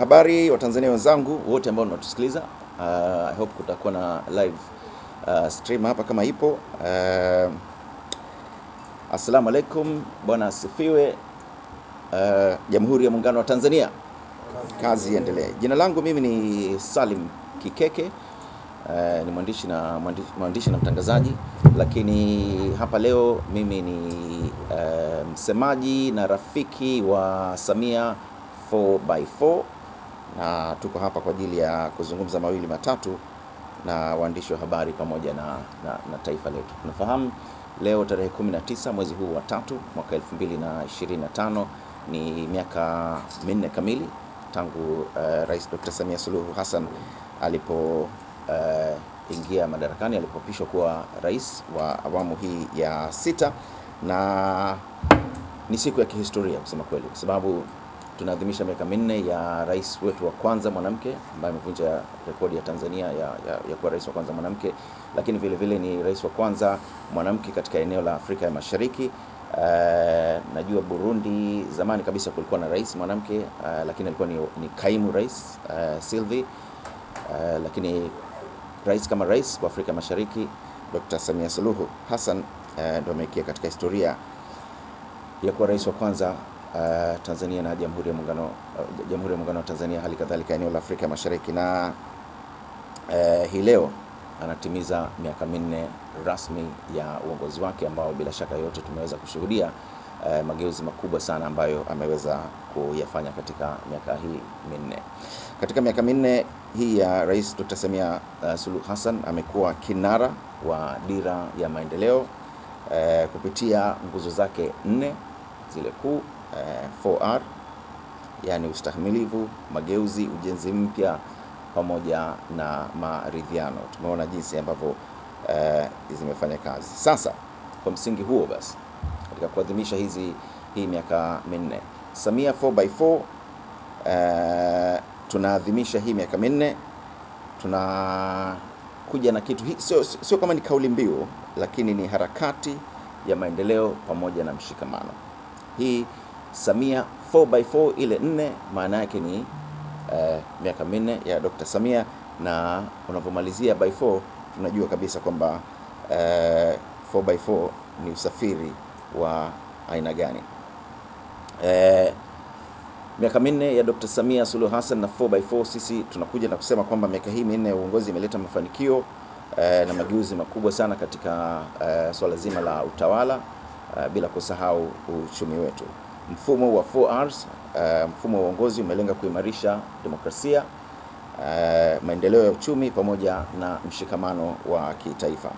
Habari wa Tanzania wenzangu wote ambao mnatusikiliza. I hope kutakuwa na live stream hapa kama ipo. Assalamu alaikum, bwana asifiwe. Jamhuri ya Muungano wa Tanzania, kazi iendelee. Jina langu mimi ni Salim Kikeke, ni mwandishi na mtangazaji, lakini hapa leo mimi ni msemaji na rafiki wa Samia 4x4, na tuko hapa kwa ajili ya kuzungumza mawili matatu na waandishi wa habari pamoja na taifa letu. Tunafahamu leo tarehe 19 mwezi huu wa 3 mwaka 2025 ni miaka minne kamili tangu Rais Dr. Samia Suluhu Hassan alipoingia madarakani, alipoapishwa kuwa rais wa awamu hii ya 6, na ni siku ya kihistoria kusema kweli, kwa sababu tunaadhimisha miaka minne ya rais wetu wa kwanza mwanamke ambaye amevunja rekodi ya Tanzania ya kuwa rais wa kwanza mwanamke, lakini vile vile ni rais wa kwanza mwanamke katika eneo la Afrika ya Mashariki. Najua Burundi zamani kabisa kulikuwa na rais mwanamke, lakini alikuwa ni kaimu rais Sylvie, lakini rais kama rais wa Afrika Mashariki Dr. Samia Suluhu Hassan ndio ameingia katika historia ya kuwa rais wa kwanza Tanzania na Jamhuri ya Muungano wa Tanzania, hali kadhalika eneo la Afrika Mashariki, na hii leo anatimiza miaka minne rasmi ya uongozi wake, ambao bila shaka yote tumeweza kushuhudia mageuzi makubwa sana ambayo ameweza kuyafanya katika miaka hii minne. Katika miaka minne hii ya Rais Dr. Samia Suluhu Hassan amekuwa kinara wa dira ya maendeleo kupitia nguzo zake 4 zile kuu, 4R, yani ustahimilivu, mageuzi, ujenzi mpya pamoja na maridhiano. Tumeona jinsi ambavyo zimefanya kazi. Sasa kwa msingi huo basi, katika kuadhimisha hii miaka minne Samia 4x4, tunaadhimisha hii miaka minne, tunakuja na kitu sio kama ni kauli mbiu, lakini ni harakati ya maendeleo pamoja na mshikamano. Hii Samia 4x4 ile 4 maana yake ni miaka minne ya Dr. Samia, na unavyomalizia by 4 tunajua kabisa kwamba 4x4 ni usafiri wa aina gani. Miaka minne ya Dr. Samia Suluhu Hassan na 4x4, sisi tunakuja na kusema kwamba miaka hii minne ya uongozi imeleta mafanikio na mageuzi makubwa sana katika swala zima la utawala, bila kusahau uchumi wetu. Mfumo wa 4Rs, mfumo wa uongozi umelenga kuimarisha demokrasia, maendeleo ya uchumi pamoja na mshikamano wa kitaifa.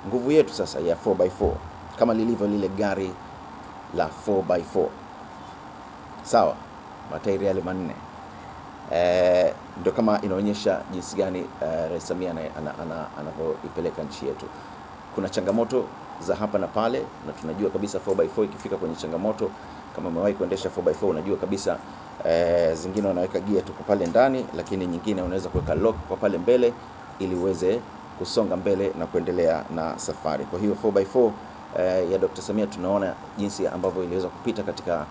Nguvu yetu sasa ya 4x4 kama lilivyo lile gari la 4x4, sawa, matairi yale manne, ndio kama inaonyesha jinsi gani Rais Samia anavyoipeleka nchi yetu. Kuna changamoto za hapa na pale, na tunajua kabisa 4x4 ikifika kwenye changamoto, kama umewahi kuendesha 4x4 unajua kabisa zingine unaweka gia tu kwa pale ndani, lakini nyingine unaweza kuweka lock kwa pale mbele ili uweze kusonga mbele na kuendelea na safari. Kwa hiyo 4x4 ya Dr. Samia tunaona jinsi ambavyo iliweza kupita katika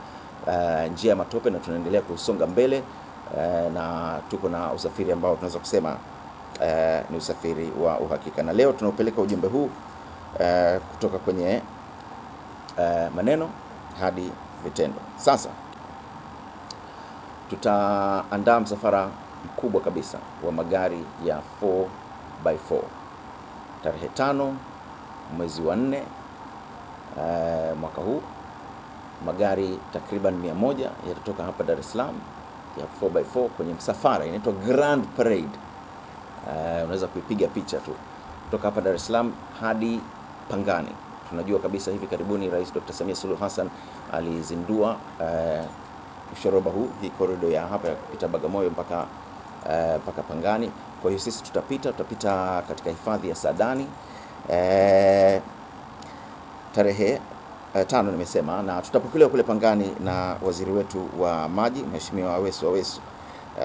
njia ya matope, na tunaendelea kusonga mbele, na tuko na usafiri ambao tunaweza kusema ni usafiri wa uhakika. Na leo tunaupeleka ujumbe huu kutoka kwenye maneno hadi vitendo. Sasa tutaandaa msafara mkubwa kabisa wa magari ya 4x4 tarehe 5 mwezi wa 4 mwaka huu. Magari takriban 100 yatatoka hapa Dar es Salaam ya 4x4 kwenye msafara inaitwa Grand Parade. Unaweza kuipiga picha tu kutoka hapa Dar es Salaam hadi Pangani. Tunajua kabisa hivi karibuni Rais Dr. Samia Suluhu Hassan alizindua ushoroba huu, hii corridor ya hapa ya kupita Bagamoyo mpaka Pangani. Kwa hiyo sisi tutapita katika hifadhi ya Saadani tarehe 5 nimesema, na tutapokelewa kule Pangani na waziri wetu wa maji Mheshimiwa Aweso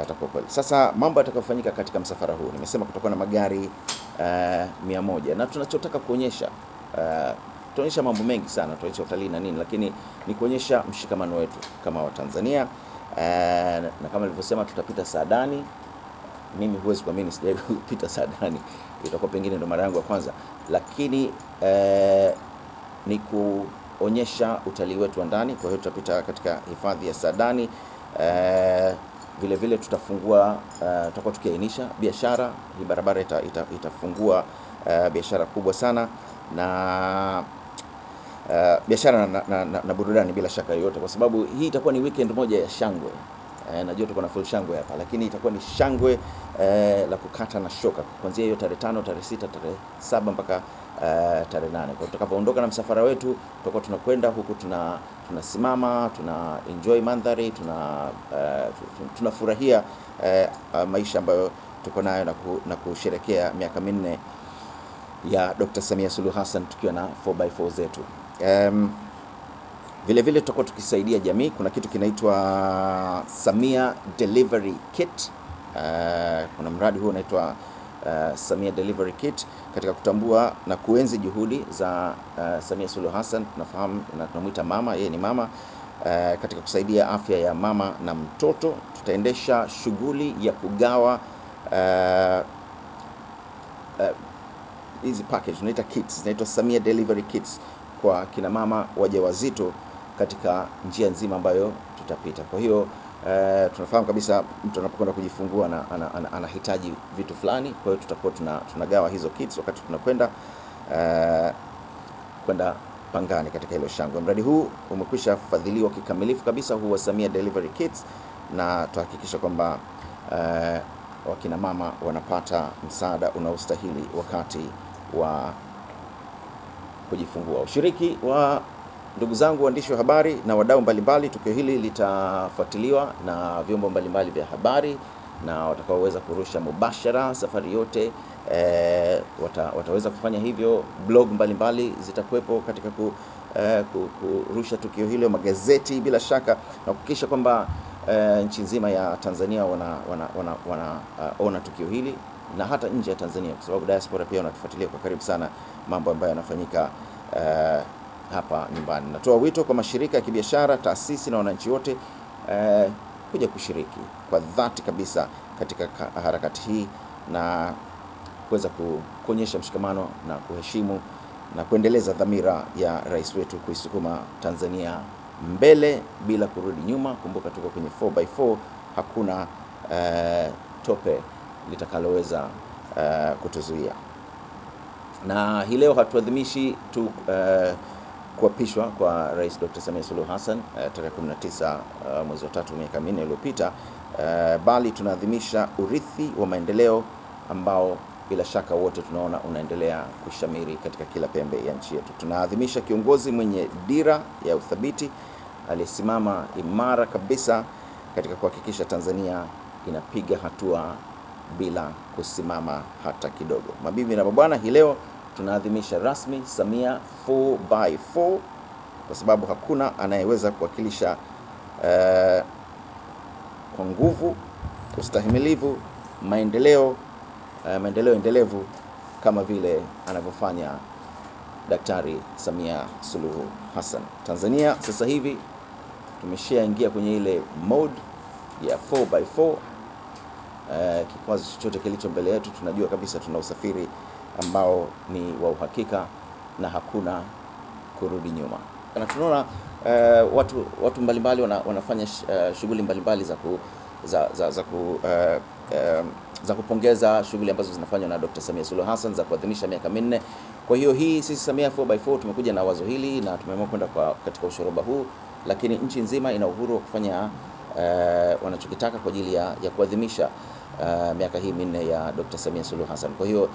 atakuwa pale. Sasa mambo yatakayofanyika katika msafara huu, nimesema kutakuwa na magari 100, na tunachotaka kuonyesha tuonyesha mambo mengi sana, tuonyesha utalii na nini, lakini ni kuonyesha mshikamano wetu kama Watanzania, na kama nilivyosema tutapita Saadani. Mimi huwezi kuamini sijawahi kupita Saadani, itakuwa pengine ndo mara yangu ya kwanza, lakini ni kuonyesha utalii wetu wa ndani. Kwa hiyo tutapita katika hifadhi ya Saadani. Vile vile tutafungua, tutakuwa tukiainisha biashara. Hii barabara itafungua biashara kubwa sana na biashara na burudani bila shaka yoyote, kwa sababu hii itakuwa ni weekend moja ya shangwe. Najua tuko na full shangwe hapa, lakini itakuwa ni shangwe la kukata na shoka kuanzia hiyo tarehe 5, tarehe 6, tarehe 7 mpaka tarehe 8. Kwa tutakapoondoka na msafara wetu tutakuwa tunakwenda huku, tunasimama, tuna enjoy mandhari, tunafurahia maisha ambayo tuko nayo na kusherekea miaka minne ya Dr. Samia Suluhu Hassan tukiwa na 4x4 zetu. Vile vile tutakuwa tukisaidia jamii. Kuna kitu kinaitwa Samia Delivery Kit. Kuna mradi huu unaitwa Samia Delivery Kit katika kutambua na kuenzi juhudi za Samia Suluhu Hassan. Tunafahamu na tunamuita mama, yeye ni mama, katika kusaidia afya ya mama na mtoto. Tutaendesha shughuli ya kugawa hizi package tunaita kits, zinaitwa Samia Delivery Kits kwa kina mama wajawazito katika njia nzima ambayo tutapita. Kwa hiyo tunafahamu kabisa mtu anapokwenda kujifungua na anahitaji vitu fulani. Kwa hiyo tutakuwa tunagawa hizo kits wakati tunakwenda Pangani katika hilo shangwe. Mradi huu umekwisha fadhiliwa kikamilifu kabisa, huu wa Samia Delivery Kits, na tuhakikisha kwamba wakina mama wanapata msaada unaostahili wakati wa kujifungua. Ushiriki wa ndugu zangu waandishi wa habari na wadau mbalimbali. Tukio hili litafuatiliwa na vyombo mbalimbali vya habari na watakaoweza kurusha mubashara safari yote wataweza kufanya hivyo. Blog mbalimbali zitakuwepo katika kurusha tukio hilo, magazeti bila shaka, na kuhakikisha kwamba nchi nzima ya Tanzania wanaona tukio hili, na hata nje ya Tanzania, kwa sababu diaspora pia wanatufuatilia kwa karibu sana mambo ambayo yanafanyika hapa nyumbani. Natoa wito kwa mashirika ya kibiashara, taasisi na wananchi wote kuja kushiriki kwa dhati kabisa katika harakati hii na kuweza kuonyesha mshikamano na kuheshimu na kuendeleza dhamira ya rais wetu kuisukuma Tanzania mbele bila kurudi nyuma. Kumbuka tuko kwenye 4x4, hakuna tope litakaloweza kutuzuia. Na hii leo hatuadhimishi tu kuapishwa kwa Rais Dr. Samia Suluhu Hassan tarehe 19 mwezi wa 3 miaka 4 iliyopita, bali tunaadhimisha urithi wa maendeleo ambao bila shaka wote tunaona unaendelea kushamiri katika kila pembe ya nchi yetu. Tunaadhimisha kiongozi mwenye dira ya uthabiti aliyesimama imara kabisa katika kuhakikisha Tanzania inapiga hatua bila kusimama hata kidogo. Mabibi na mabwana, hii leo tunaadhimisha rasmi Samia 4x4 kwa sababu hakuna anayeweza kuwakilisha kwa nguvu, ustahimilivu, maendeleo endelevu kama vile anavyofanya Daktari Samia Suluhu Hassan. Tanzania sasa hivi tumeshaingia kwenye ile mode ya 4x4. Kikwazo chochote kilicho mbele yetu tunajua kabisa tuna usafiri ambao ni wa uhakika na hakuna kurudi nyuma. Na tunaona watu mbalimbali wanafanya shughuli mbalimbali za kupongeza shughuli ambazo zinafanywa na Dr. Samia Suluhu Hassan za kuadhimisha miaka 4. Kwa hiyo hii sisi Samia 4x4 tumekuja na wazo hili na tumeamua kwenda katika ushoroba huu, lakini nchi nzima ina uhuru wa kufanya wanachokitaka kwa ajili ya kuadhimisha miaka hii 4 ya Dr. Samia Suluhu Hassan. Kwa hiyo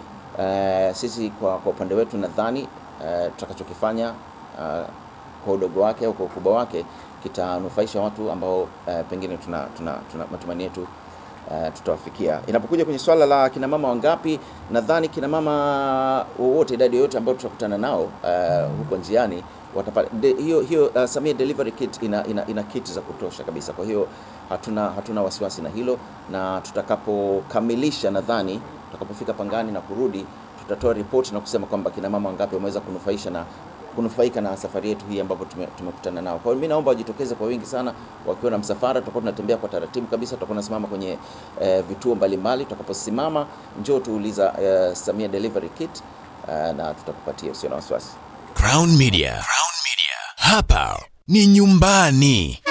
sisi kwa upande wetu nadhani tutakachokifanya kwa udogo wake au kwa ukubwa wake kitanufaisha watu ambao pengine tuna matumaini yetu tutawafikia. Inapokuja kwenye swala la kina mama wangapi, nadhani kina mama wote, idadi yote ambao tutakutana nao huko njiani watapata hiyo Samia Delivery Kit ina kit za kutosha kabisa. Kwa hiyo hatuna wasiwasi na hilo, na tutakapokamilisha, nadhani tutakapofika Pangani na kurudi, tutatoa report na kusema kwamba kina mama wangapi wameweza kunufaisha na kunufaika na safari yetu hii ambapo tumekutana nao. Kwa hiyo mimi naomba wajitokeze kwa wingi sana wakiwa na msafara. Tutakuwa tunatembea kwa taratibu kabisa, tutakuwa tunasimama kwenye vituo mbalimbali. Tutakaposimama njoo tuuliza Samia Delivery Kit na tutakupatia, usio na wasiwasi. Crown Media. Hapa ni nyumbani.